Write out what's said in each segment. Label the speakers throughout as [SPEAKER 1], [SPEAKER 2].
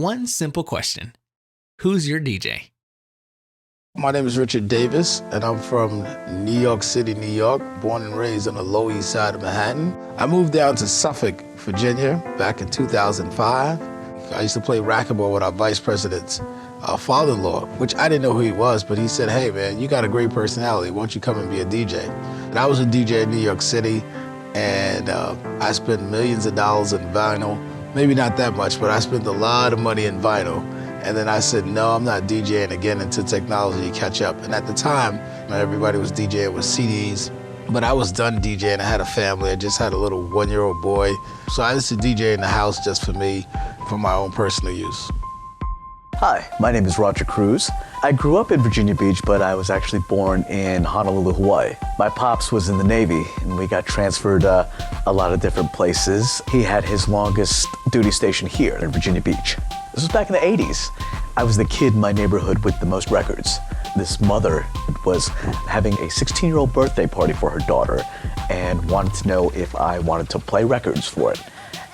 [SPEAKER 1] one simple question. Who's your DJ?
[SPEAKER 2] My name is Richard Davis, and I'm from New York City, New York, born and raised on the Lower East Side of Manhattan. I moved down to Suffolk, Virginia, back in 2005. I used to play racquetball with our vice president's father-in-law, which I didn't know who he was, but he said, hey man, you got a great personality, why don't you come and be a DJ? And I was a DJ in New York City, and I spent millions of dollars in vinyl. Maybe not that much, but I spent a lot of money in vinyl. And then I said, no, I'm not DJing again until technology catch up. And at the time, everybody was DJing with CDs, but I was done DJing. I had a family. I just had a little 1-year-old boy. So I used to DJ in the house just for me, for my own personal use.
[SPEAKER 3] Hi, my name is Roger Cruz. I grew up in Virginia Beach, but I was actually born in Honolulu, Hawaii. My pops was in the Navy, and we got transferred a lot of different places. He had his longest duty station here in Virginia Beach. This was back in the 80s. I was the kid in my neighborhood with the most records. This mother was having a 16-year-old birthday party for her daughter and wanted to know if I wanted to play records for it.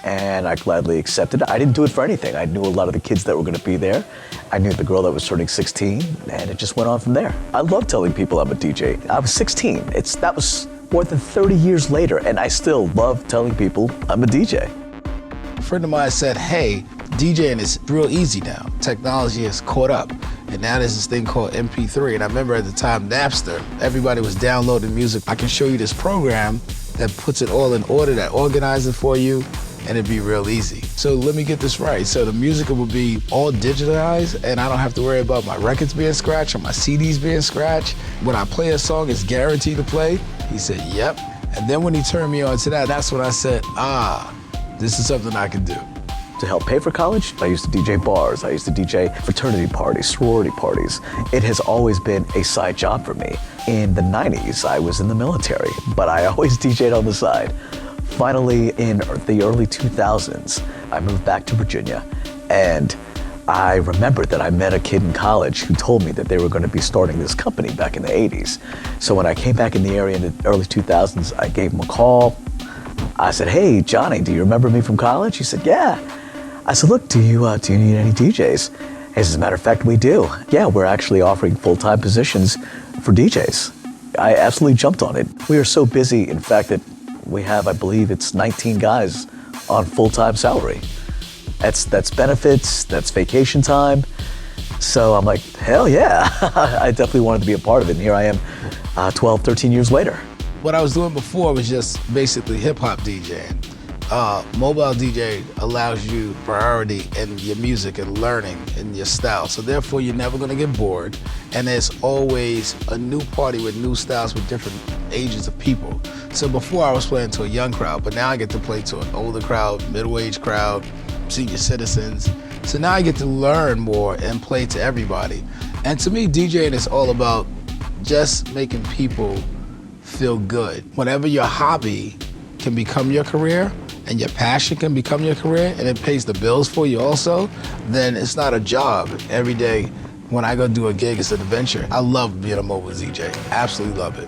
[SPEAKER 3] And I gladly accepted. I didn't do it for anything. I knew a lot of the kids that were gonna be there. I knew the girl that was turning 16, and it just went on from there. I love telling people I'm a DJ. I was 16. That was more than 30 years later, and I still love telling people I'm a DJ.
[SPEAKER 2] A friend of mine said, hey, DJing is real easy now. Technology has caught up. And now there's this thing called MP3. And I remember at the time, Napster, everybody was downloading music. I can show you this program that puts it all in order, that organizes it for you, and it'd be real easy. So let me get this right. So the music will be all digitized, and I don't have to worry about my records being scratched or my CDs being scratched. When I play a song, it's guaranteed to play. He said, yep. And then when he turned me on to that, that's when I said, this is something I can do.
[SPEAKER 3] To help pay for college, I used to DJ bars, I used to DJ fraternity parties, sorority parties. It has always been a side job for me. In the 90s, I was in the military, but I always DJ'd on the side. Finally, in the early 2000s, I moved back to Virginia, and I remembered that I met a kid in college who told me that they were going to be starting this company back in the 80s. So when I came back in the area in the early 2000s, I gave him a call. I said, hey, Johnny, do you remember me from college? He said, yeah. I said, look, do you need any DJs? He says, as a matter of fact, we do. Yeah, we're actually offering full-time positions for DJs. I absolutely jumped on it. We are so busy, in fact, that we have, I believe it's 19 guys on full-time salary. That's benefits, that's vacation time. So I'm like, hell yeah. I definitely wanted to be a part of it, and here I am 12, 13 years later.
[SPEAKER 2] What I was doing before was just basically hip-hop DJing. Mobile DJ allows you priority in your music and learning in your style. So therefore, you're never gonna get bored. And there's always a new party with new styles with different ages of people. So before I was playing to a young crowd, but now I get to play to an older crowd, middle-aged crowd, senior citizens. So now I get to learn more and play to everybody. And to me, DJing is all about just making people feel good. Whenever your hobby can become your career, and your passion can become your career, and it pays the bills for you also, then it's not a job. Every day when I go do a gig, it's an adventure. I love being a mobile DJ, absolutely love it.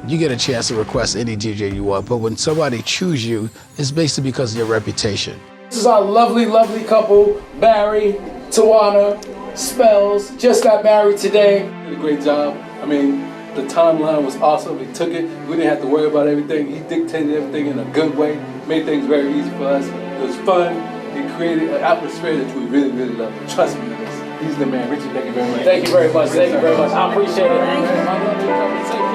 [SPEAKER 2] You get a chance to request any DJ you want, but when somebody chooses you, it's basically because of your reputation.
[SPEAKER 4] This is our lovely, lovely couple, Barry, Tawana, Spells, just got married today.
[SPEAKER 5] Did a great job. I mean, the timeline was awesome. He took it. We didn't have to worry about everything. He dictated everything in a good way, made things very easy for us. It was fun. He created an atmosphere that we really, really love. Trust me, he's the man. Richard, thank you very much.
[SPEAKER 4] Thank you very much. Thank you very much. I appreciate it. I love you. Take care.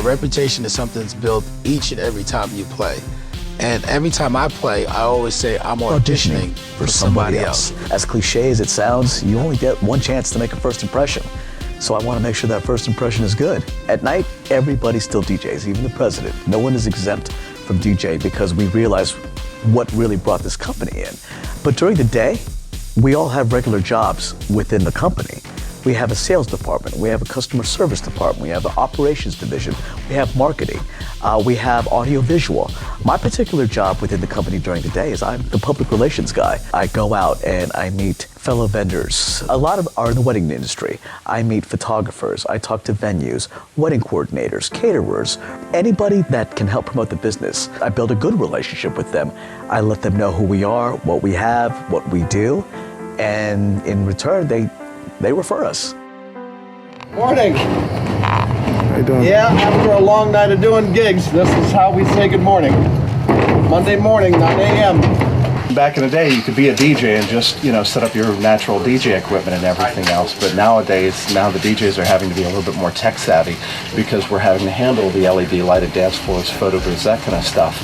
[SPEAKER 2] Reputation is something that's built each and every time you play. And every time I play, I always say I'm auditioning for somebody else.
[SPEAKER 3] As cliche as it sounds, you only get one chance to make a first impression. So I want to make sure that first impression is good. At night, everybody still DJs, even the president. No one is exempt from DJ because we realize what really brought this company in. But during the day, we all have regular jobs within the company. We have a sales department, we have a customer service department, we have an operations division, we have marketing, we have audio-visual. My particular job within the company during the day is I'm the public relations guy. I go out and I meet fellow vendors. A lot of are in the wedding industry. I meet photographers, I talk to venues, wedding coordinators, caterers, anybody that can help promote the business. I build a good relationship with them. I let them know who we are, what we have, what we do, and in return, they refer us.
[SPEAKER 6] Morning. How you doing? Yeah, after a long night of doing gigs, this is how we say good morning. Monday morning, 9 a.m.
[SPEAKER 7] Back in the day, you could be a DJ and just, set up your natural DJ equipment and everything else. But nowadays, now the DJs are having to be a little bit more tech savvy because we're having to handle the LED lighted dance floors, photo booths, that kind of stuff.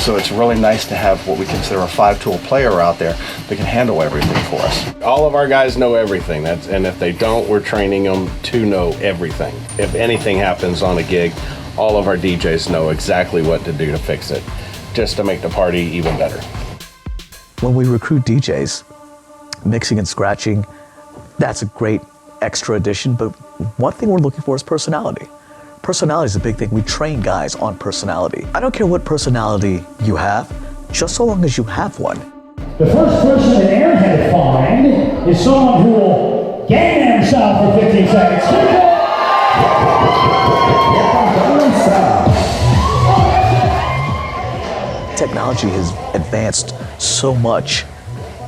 [SPEAKER 7] So it's really nice to have what we consider a 5-tool player out there that can handle everything for us.
[SPEAKER 8] All of our guys know everything, and if they don't, we're training them to know everything. If anything happens on a gig, all of our DJs know exactly what to do to fix it, just to make the party even better.
[SPEAKER 3] When we recruit DJs, mixing and scratching, that's a great extra addition, but one thing we're looking for is personality. Personality is a big thing. We train guys on personality. I don't care what personality you have, just so long as you have one.
[SPEAKER 9] The first person that Aaron had to find is someone who will gang himself for 15 seconds.
[SPEAKER 3] Technology has advanced so much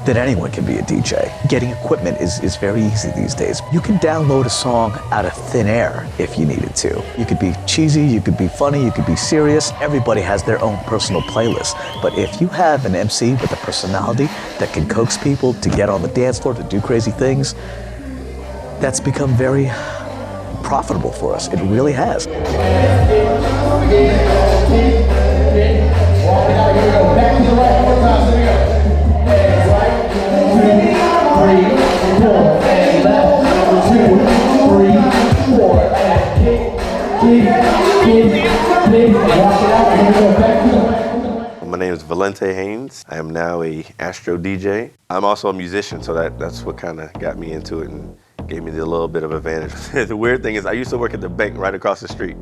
[SPEAKER 3] that anyone can be a DJ. Getting equipment is very easy these days. You can download a song out of thin air if you needed to. You could be cheesy, you could be funny, you could be serious. Everybody has their own personal playlist. But if you have an MC with a personality that can coax people to get on the dance floor, to do crazy things, that's become very profitable for us. It really has.
[SPEAKER 10] My name is Valente Haynes. I am now a Astro DJ. I'm also a musician, so that's what kind of got me into it and gave me a little bit of advantage. The weird thing is I used to work at the bank right across the street.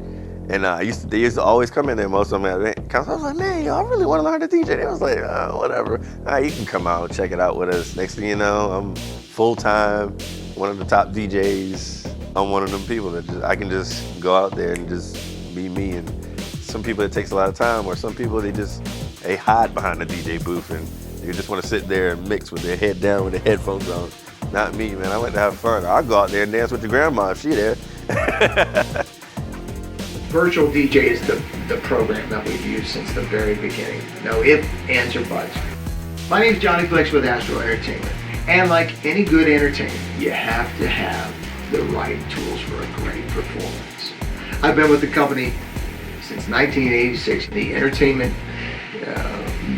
[SPEAKER 10] And they used to always come in there, most of them. I was like, man, yo, I really want to learn to DJ. They was like, whatever. All right, you can come out and check it out with us. Next thing you know, I'm full-time, one of the top DJs. I'm one of them people that I can just go out there and just be me. And some people, it takes a lot of time, or some people, they hide behind the DJ booth and they just want to sit there and mix with their head down with their headphones on. Not me, man. I like to have fun. I'll go out there and dance with your grandma if she there.
[SPEAKER 11] VirtualDJ is the program that we've used since the very beginning. No ifs, ands, or buts. My name is Johnny Flex with Astro Entertainment. And like any good entertainment, you have to have the right tools for a great performance. I've been with the company since 1986. The entertainment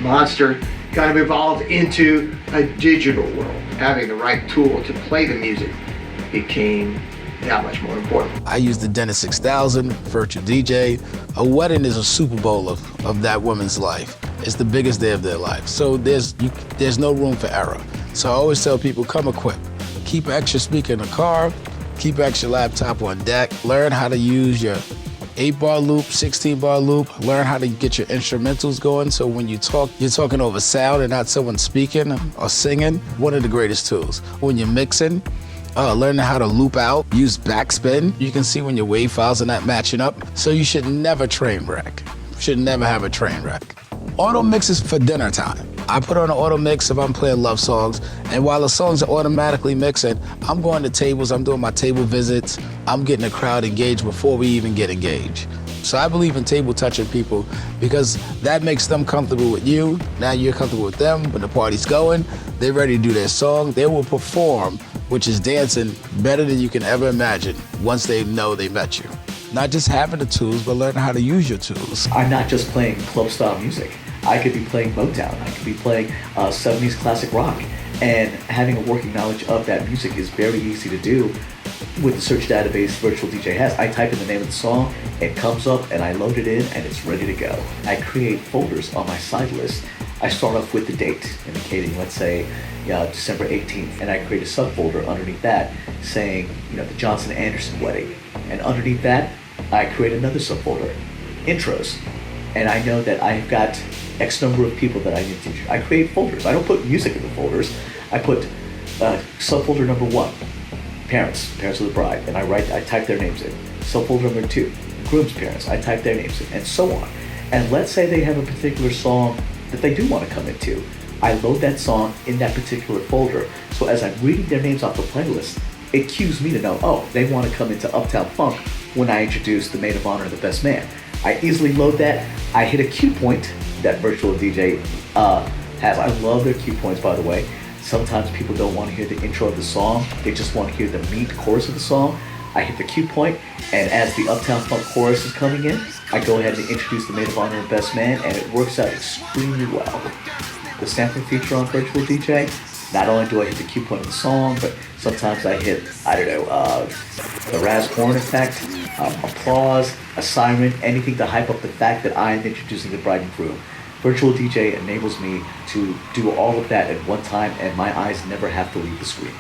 [SPEAKER 11] monster kind of evolved into a digital world. Having the right tool to play the music became that much more important.
[SPEAKER 2] I use the Dennis 6000, VirtualDJ. A wedding is a Super Bowl of that woman's life. It's the biggest day of their life. So there's no room for error. So I always tell people, come equipped. Keep an extra speaker in the car, keep an extra laptop on deck, learn how to use your 8-bar loop, 16-bar loop, learn how to get your instrumentals going so when you talk, you're talking over sound and not someone speaking or singing. One of the greatest tools. When you're mixing, learning how to loop out, use backspin. You can see when your wave files are not matching up. So you should never train wreck. Should never have a train wreck. Auto mix is for dinner time. I put on an auto mix if I'm playing love songs, and while the songs are automatically mixing, I'm going to tables, I'm doing my table visits, I'm getting the crowd engaged before we even get engaged. So I believe in table touching people because that makes them comfortable with you. Now you're comfortable with them. When the party's going, they're ready to do their song. They will perform, which is dancing, better than you can ever imagine once they know they met you. Not just having the tools, but learning how to use your tools.
[SPEAKER 3] I'm not just playing club style music. I could be playing Motown, I could be playing 70s classic rock, and having a working knowledge of that music is very easy to do with the search database VirtualDJ has. I type in the name of the song, it comes up, and I load it in, and it's ready to go. I create folders on my side list. I start off with the date, indicating, let's say, December 18th, and I create a subfolder underneath that saying, the Johnson Anderson wedding. And underneath that, I create another subfolder, intros. And I know that I've got X number of people that I need to. I create folders. I don't put music in the folders. I put subfolder number 1, parents of the bride, and I type their names in. Subfolder number 2, groom's parents, I type their names in, and so on. And let's say they have a particular song that they do want to come into. I load that song in that particular folder. So as I'm reading their names off the playlist, it cues me to know, oh, they want to come into Uptown Funk when I introduce the maid of honor and the best man. I easily load that. I hit a cue point that VirtualDJ has. I love their cue points, by the way. Sometimes people don't want to hear the intro of the song. They just want to hear the meat chorus of the song. I hit the cue point, and as the Uptown Funk chorus is coming in, I go ahead and introduce the maid of honor and best man, and it works out extremely well. The sampling feature on VirtualDJ, not only do I hit the cue point of the song, but sometimes I hit, the Raz horn effect, applause, a siren, anything to hype up the fact that I am introducing the bride and groom. VirtualDJ enables me to do all of that at one time, and my eyes never have to leave the screen.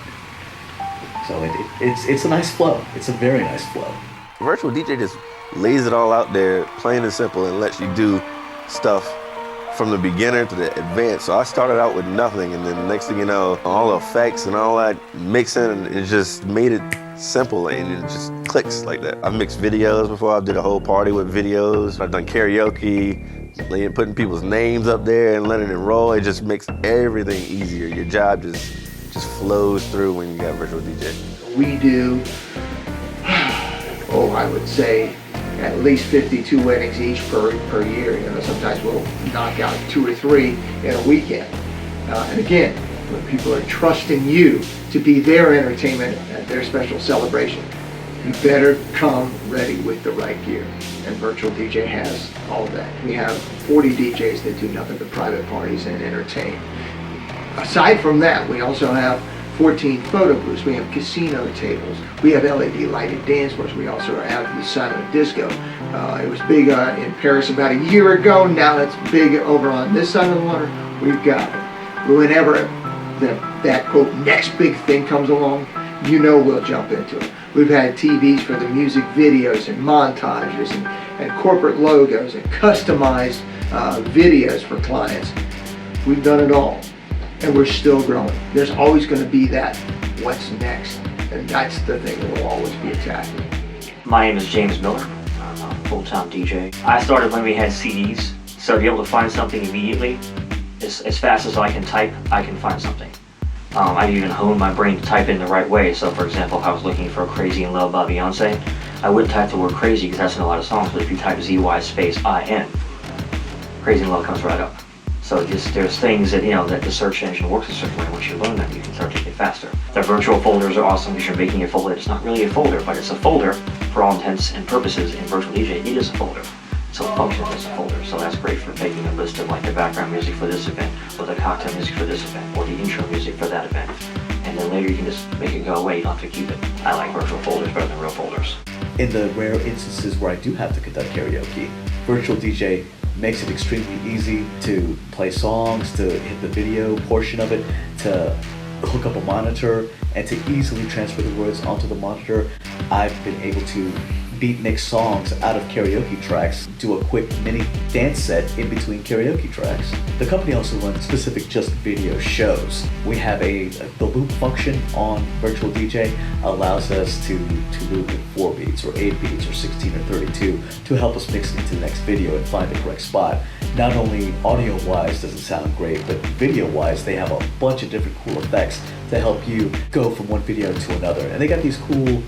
[SPEAKER 3] So it's a nice flow. It's a very nice flow.
[SPEAKER 10] VirtualDJ just lays it all out there, plain and simple, and lets you do stuff from the beginner to the advanced. So I started out with nothing, and then the next thing you know, all the effects and all that mixing, and it just made it simple, and it just clicks like that. I've mixed videos before. I did a whole party with videos. I've done karaoke, putting people's names up there and letting it roll. It just makes everything easier. Your job just flows through when you got VirtualDJ.
[SPEAKER 11] We do, I would say, at least 52 weddings each per year. Sometimes we'll knock out 2 or 3 in a weekend. And again, when people are trusting you to be their entertainment at their special celebration, you better come ready with the right gear. And VirtualDJ has all of that. We have 40 DJs that do nothing but private parties and entertain. Aside from that, we also have 14 photo booths. We have casino tables. We have LED lighted dance floors. We also have the silent disco. It was big in Paris about a year ago. Now it's big over on this side of the water. We've got it. Whenever that quote next big thing comes along, we'll jump into it. We've had TVs for the music videos and montages and corporate logos and customized videos for clients. We've done it all. And we're still growing. There's always going to be that what's next, and that's the thing that we'll always be attacking.
[SPEAKER 12] My name is James Miller. I'm a full-time DJ. I started when we had CDs, so to be able to find something immediately, as fast as I can type, I can find something. I even honed my brain to type in the right way. So for example, if I was looking for Crazy in Love by Beyonce, I wouldn't type the word crazy because that's in a lot of songs, but if you type ZY space IN, Crazy in Love comes right up. So there's things that, that the search engine works a certain way. Once you learn them, you can start to get faster. The virtual folders are awesome because you're making a folder. It's not really a folder, but it's a folder for all intents and purposes in VirtualDJ. It is a folder. So it functions as a folder. So that's great for making a list of like the background music for this event, or the cocktail music for this event, or the intro music for that event. And then later you can just make it go away. You don't have to keep it. I like virtual folders better than real folders.
[SPEAKER 3] In the rare instances where I do have to conduct karaoke, VirtualDJ makes it extremely easy to play songs, to hit the video portion of it, to hook up a monitor, and to easily transfer the words onto the monitor. I've been able to beat mix songs out of karaoke tracks, do a quick mini dance set in between karaoke tracks. The company also runs specific just video shows. We have the loop function on VirtualDJ allows us to loop in 4 beats or 8 beats or 16 or 32 to help us mix into the next video and find the correct spot. Not only audio-wise does it sound great, but video-wise they have a bunch of different cool effects to help you go from one video to another. And they got these cool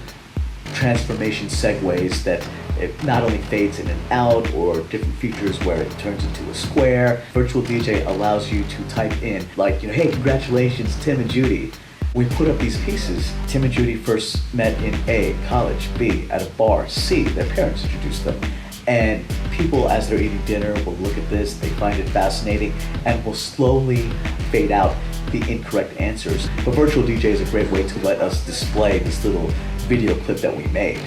[SPEAKER 3] transformation segues that it not only fades in and out, or different features where it turns into a square. VirtualDJ allows you to type in like, hey, congratulations, Tim and Judy. We put up these pieces. Tim and Judy first met in A, college, B, at a bar, C, their parents introduced them. And people, as they're eating dinner, will look at this, they find it fascinating, and will slowly fade out the incorrect answers. But Virtual DJ is a great way to let us display this little video clip that we made.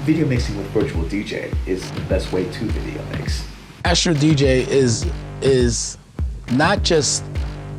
[SPEAKER 3] Video mixing with Virtual DJ is the best way to video mix.
[SPEAKER 2] Astro DJ is not just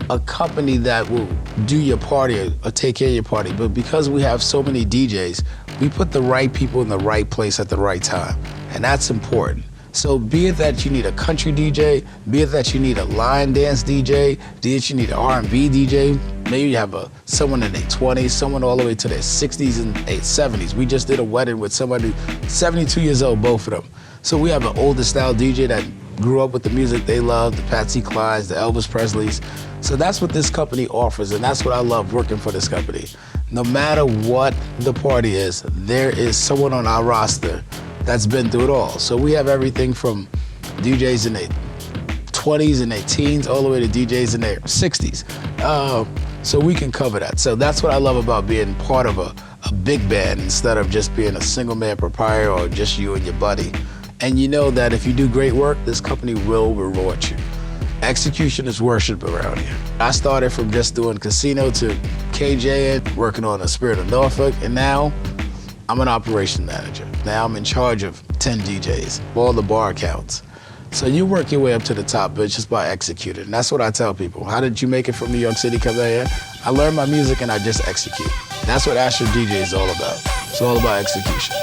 [SPEAKER 2] a company that will do your party or take care of your party, but because we have so many DJs, we put the right people in the right place at the right time, and that's important. So be it that you need a country DJ, be it that you need a line dance DJ, be it you need an R&B DJ, maybe you have someone in their 20s, someone all the way to their 60s and 70s. We just did a wedding with somebody 72 years old, both of them. So we have an older style DJ that grew up with the music they love, the Patsy Clydes, the Elvis Presleys. So that's what this company offers, and that's what I love working for this company. No matter what the party is, there is someone on our roster that's been through it all. So we have everything from DJs in their 20s and their teens all the way to DJs in their 60s. So we can cover that. So that's what I love about being part of a big band instead of just being a single man proprietor or just you and your buddy. And you know that if you do great work, this company will reward you. Execution is worship around here. I started from just doing casino to KJ, working on the Spirit of Norfolk, and now I'm an operation manager. Now I'm in charge of 10 DJs, all the bar accounts. So you work your way up to the top, but it's just by executing. And that's what I tell people. How did you make it from New York City, come here? I learned my music and I just execute. That's what Astro DJ is all about. It's all about execution.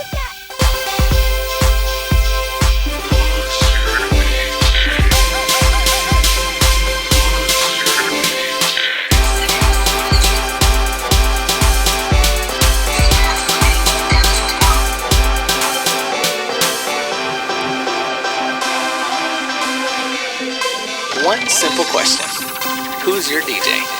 [SPEAKER 1] One simple question. Who's your DJ?